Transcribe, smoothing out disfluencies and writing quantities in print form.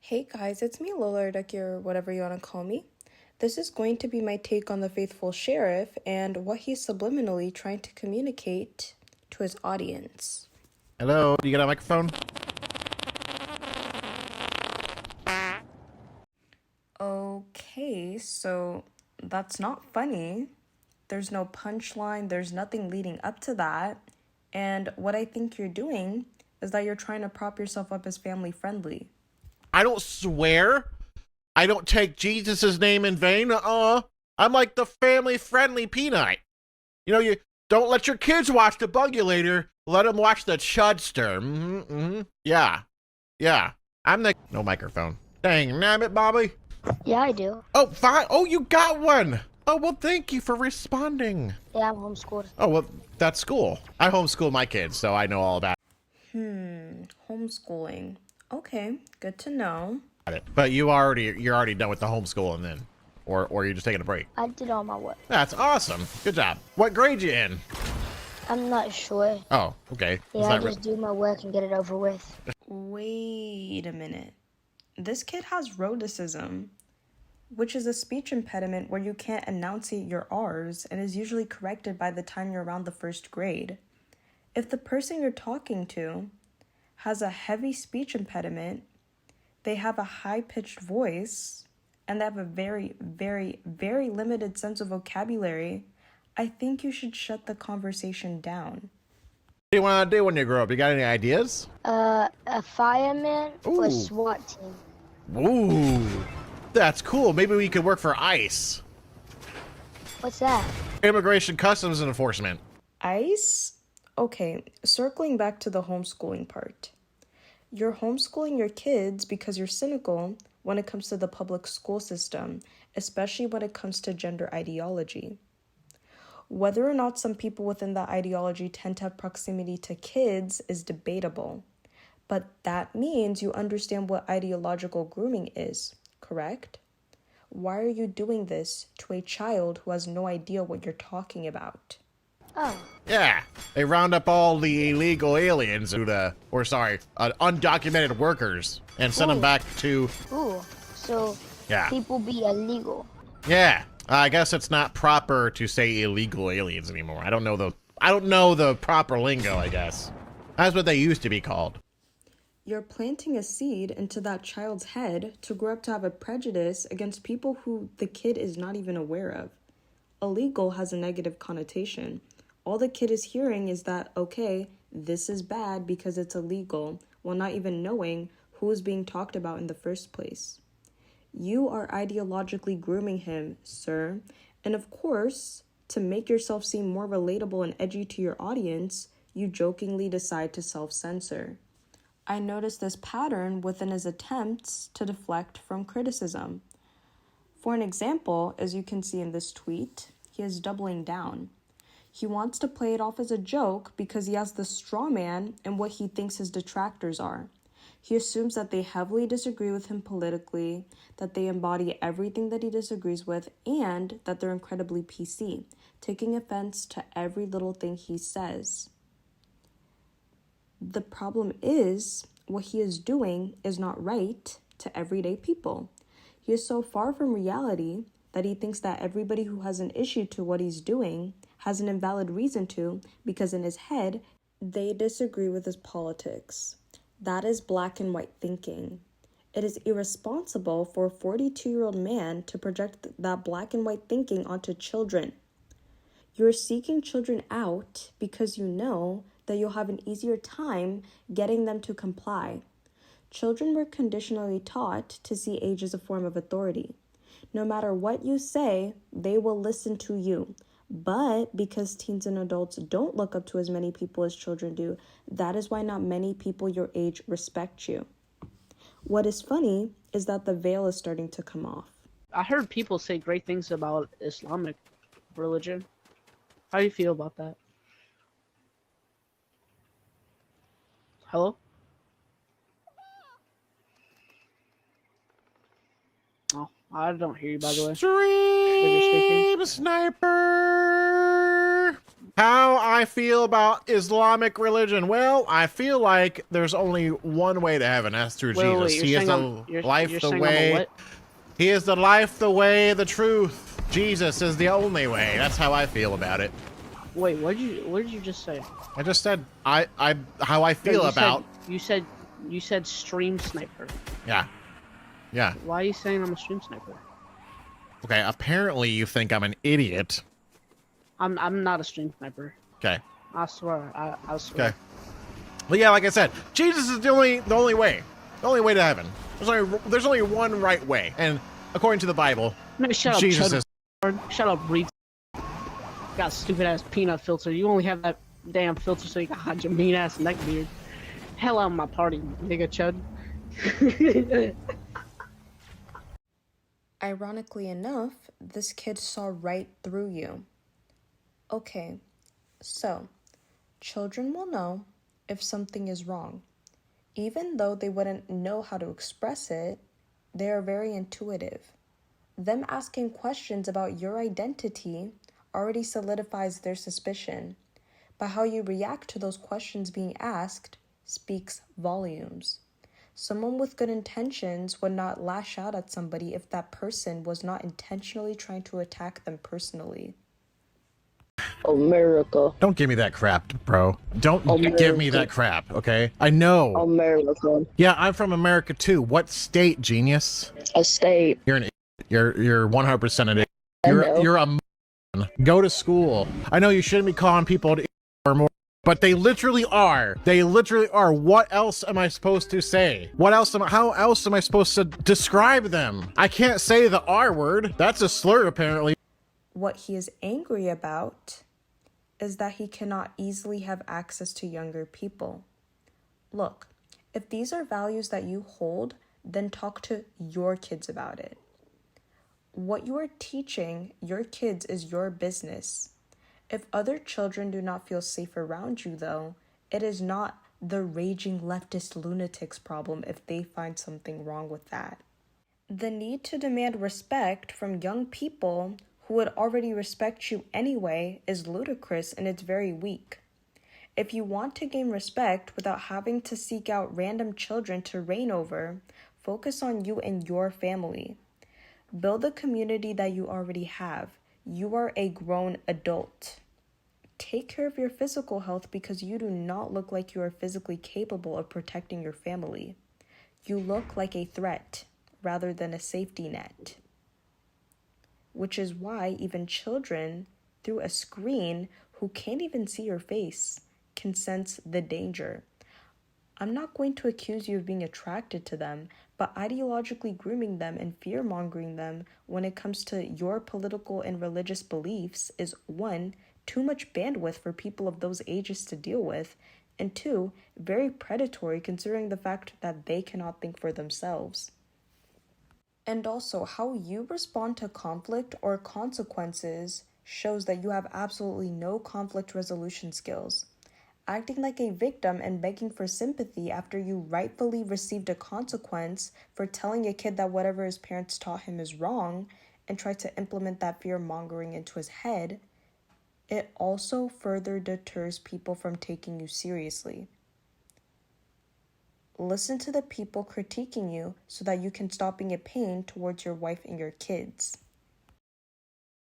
Hey guys, it's me Lola Ardeki or whatever you want to call me. This is going to be my take on the faithful sheriff and what he's subliminally trying to communicate to his audience. Hello, do you got a microphone? Okay, so that's not funny. There's no punchline, there's nothing leading up to that. And what I think you're doing is that you're trying to prop yourself up as family friendly. I don't swear. I don't take Jesus' name in vain. I'm like the family-friendly peanut. You don't let your kids watch the Bugulator. Let them watch the Chudster. Yeah. I'm the... No microphone. Dang, nabbit, Bobby. Yeah, I do. Oh, fine. Oh, you got one. Oh, well, thank you for responding. Yeah, I'm homeschooled. Oh, well, that's cool. I homeschool my kids, so I know all about Homeschooling. Okay, good to know. it. But you're already done with the homeschooling then. Or you're just taking a break. I did all my work. That's awesome. Good job. What grade you in? I'm not sure. Oh, okay. Yeah, I just do my work and get it over with. Wait a minute. This kid has rhoticism, which is a speech impediment where you can't enunciate your R's and is usually corrected by the time you're around the first grade. If the person you're talking to has a heavy speech impediment, they have a high-pitched voice, and they have a very, very, very limited sense of vocabulary, I think you should shut the conversation down. What do you want to do when you grow up? You got any ideas? A fireman for Ooh. a SWAT team. Ooh, that's cool. Maybe we could work for ICE. What's that? Immigration Customs Enforcement. ICE? Okay, circling back to the homeschooling part. You're homeschooling your kids because you're cynical when it comes to the public school system, especially when it comes to gender ideology. Whether or not some people within that ideology tend to have proximity to kids is debatable, but that means you understand what ideological grooming is, correct? Why are you doing this to a child who has no idea what you're talking about? Oh. Yeah, they round up all the illegal aliens undocumented workers and send them back to... Ooh. So Yeah. people be illegal. Yeah, I guess it's not proper to say illegal aliens anymore. I don't know the proper lingo, I guess. That's what they used to be called. You're planting a seed into that child's head to grow up to have a prejudice against people who the kid is not even aware of. Illegal has a negative connotation. All the kid is hearing is that, okay, this is bad because it's illegal, while not even knowing who is being talked about in the first place. You are ideologically grooming him, sir. And of course, to make yourself seem more relatable and edgy to your audience, you jokingly decide to self-censor. I noticed this pattern within his attempts to deflect from criticism. For an example, as you can see in this tweet, he is doubling down. He wants to play it off as a joke because he has the straw man and what he thinks his detractors are. He assumes that they heavily disagree with him politically, that they embody everything that he disagrees with, and that they're incredibly PC, taking offense to every little thing he says. The problem is, what he is doing is not right to everyday people. He is so far from reality that he thinks that everybody who has an issue to what he's doing has an invalid reason to, because in his head, they disagree with his politics. That is black and white thinking. It is irresponsible for a 42-year-old man to project that black and white thinking onto children. You're seeking children out because you know that you'll have an easier time getting them to comply. Children were conditionally taught to see age as a form of authority. No matter what you say, they will listen to you. But because teens and adults don't look up to as many people as children do, that is why not many people your age respect you. What is funny is that the veil is starting to come off. I heard people say great things about Islamic religion. How do you feel about that? Hello? Oh, I don't hear you, by the way. Stream Sniper! How I I feel about Islamic religion? Well, I feel like there's only one way to heaven. That's through Jesus. He is the life, the way. He is the life, the way, the truth. Jesus is the only way. That's how I feel about it. Wait, what did you just say? I just said how I feel about. You said stream sniper. Yeah. Yeah. Why are you saying I'm a stream sniper? Okay, apparently you think I'm an idiot. I'm not a stream sniper. Okay. I swear. I swear. Okay. Well, yeah, like I said, Jesus is the only way. The only way to heaven. There's only one right way. And according to the Bible, Man, shut Jesus up, is. Shut up, Reed. Got a stupid ass peanut filter. You only have that damn filter so you can hide your mean ass neck beard. Hell out of my party, nigga chud. Ironically enough, this kid saw right through you. Okay, so children will know if something is wrong. Even though they wouldn't know how to express it, they are very intuitive. Them asking questions about your identity already solidifies their suspicion, but how you react to those questions being asked speaks volumes. Someone with good intentions would not lash out at somebody if that person was not intentionally trying to attack them personally. America. Don't give me that crap, bro. Don't give me that crap, okay? I know. America. Yeah, I'm from America too. What state, genius? A state. You're an idiot. You're 100% an idiot. I know. You're a go to school. I know you shouldn't be calling people an idiot or more, but they literally are. They literally are. What else am I supposed to say? How else am I supposed to describe them? I can't say the R word. That's a slur, apparently. What he is angry about is that he cannot easily have access to younger people. Look, if these are values that you hold, then talk to your kids about it. What you are teaching your kids is your business. If other children do not feel safe around you, though, it is not the raging leftist lunatics' problem if they find something wrong with that. The need to demand respect from young people who would already respect you anyway is ludicrous and it's very weak. If you want to gain respect without having to seek out random children to reign over, focus on you and your family. Build the community that you already have. You are a grown adult. Take care of your physical health because you do not look like you are physically capable of protecting your family. You look like a threat rather than a safety net. Which is why even children, through a screen, who can't even see your face, can sense the danger. I'm not going to accuse you of being attracted to them, but ideologically grooming them and fear-mongering them when it comes to your political and religious beliefs is 1, too much bandwidth for people of those ages to deal with, and 2, very predatory considering the fact that they cannot think for themselves. And also, how you respond to conflict or consequences shows that you have absolutely no conflict resolution skills. Acting like a victim and begging for sympathy after you rightfully received a consequence for telling a kid that whatever his parents taught him is wrong and try to implement that fear-mongering into his head, it also further deters people from taking you seriously. Listen to the people critiquing you so that you can stop being a pain towards your wife and your kids.